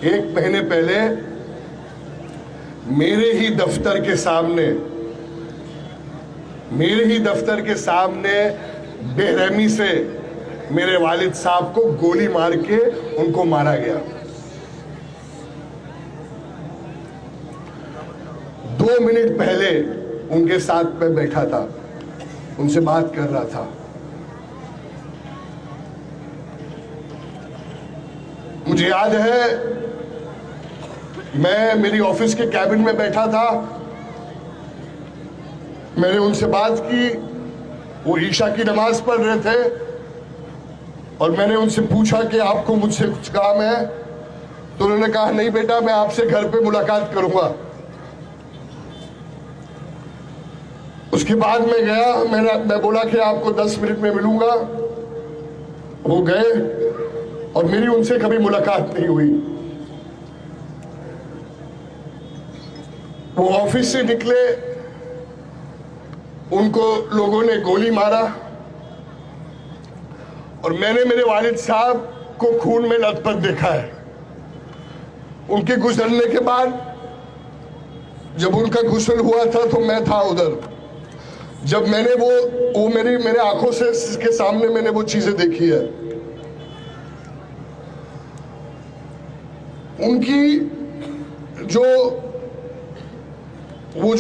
एक महीने पहले मेरे ही दफ्तर के सामने बेरहमी से मेरे वालिद साहब को गोली मार के उनको मारा गया। 2 मिनट पहले उनके साथ मैं बैठा था, उनसे बात कर रहा था। मुझे याद है, मैं मेरी ऑफिस के कैबिन में बैठा था, मैंने उनसे बात की। वो ईशा की नमाज पढ़ रहे थे और मैंने उनसे पूछा कि आपको मुझसे कुछ काम है? तो उन्होंने कहा नहीं बेटा, मैं आपसे घर पे मुलाकात करूंगा। उसके बाद मैं गया, मैं बोला कि आपको 10 मिनट में मिलूंगा। वो गए और मेरी उनसे कभी मुलाकात नहीं हुई। वो ऑफिस से निकले, उनको लोगों ने गोली मारा और मैंने मेरे वालिद साहब को खून में लथपथ देखा है। उनके गुजरने के बाद जब उनका गुस्ल हुआ था तो मैं था उधर। जब मैंने वो मेरे आंखों से के सामने मैंने वो चीजें देखी है। उनकी वो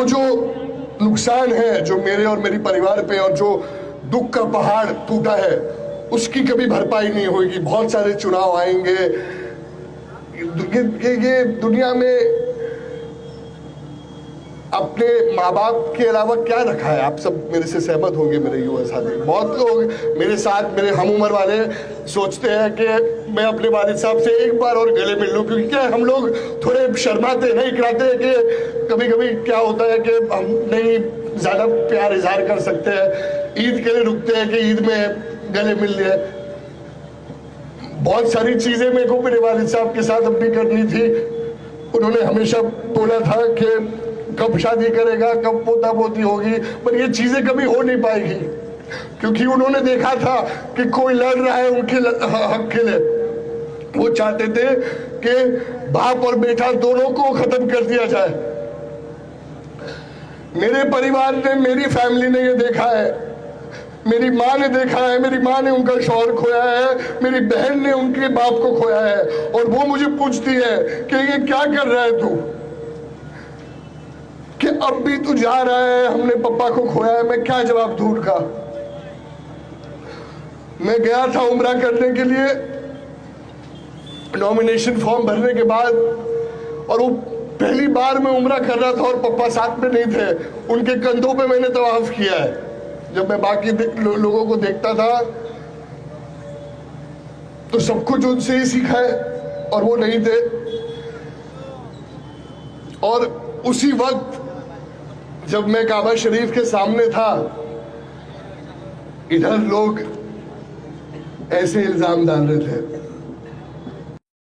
जो नुकसान है जो मेरे और मेरी परिवार पे, और जो दुख का पहाड़ टूटा है, उसकी कभी भरपाई नहीं होगी। बहुत सारे चुनाव आएंगे। ये दुनिया में अपने माँ बाप के अलावा क्या रखा है? आप सब मेरे से सहमत होंगे, मेरे युवा साथी। बहुत लोग मेरे साथ, मेरे हम उम्र वाले सोचते हैं कि मैं अपने वालिद साहब से एक बार और गले मिल लूं, क्योंकि क्या हम लोग थोड़े शर्माते नहीं कराते हैं कि कभी कभी क्या होता है कि हम नहीं ज्यादा प्यार इजहार कर सकते हैं। ईद के लिए रुकते हैं कि ईद में गले मिल लिए। बहुत सारी चीजें मेरे को मेरे वालिद साहब के साथ अपनी करनी थी। उन्होंने हमेशा बोला था कि कब शादी करेगा, कब पोता पोती होगी, पर ये चीजें कभी हो नहीं पाएगी, क्योंकि उन्होंने देखा था कि कोई लड़ रहा है उनके हक के लिए। वो चाहते थे कि बाप और बेटा दोनों को खत्म कर दिया जाए। मेरे परिवार ने, मेरी फैमिली ने ये देखा है। मेरी माँ ने देखा है, मेरी माँ ने उनका शौहर खोया है, मेरी बहन ने उनके बाप को खोया है, और वो मुझे पूछती है कि ये क्या कर रहा है तू, कि अब भी तू जा रहा है, हमने पापा को खोया है। मैं क्या जवाब दूं उनका? मैं गया था उम्रा करने के लिए, नॉमिनेशन फॉर्म भरने के बाद, और वो पहली बार मैं उम्रा कर रहा था और पापा साथ में नहीं थे। उनके कंधों पे मैंने तवाफ किया है। जब मैं बाकी लोगों को देखता था तो सब कुछ उनसे ही सीखा है, और वो नहीं थे। और उसी वक्त जब मैं काबा शरीफ के सामने था, इधर लोग ऐसे इल्जाम डाल रहे थे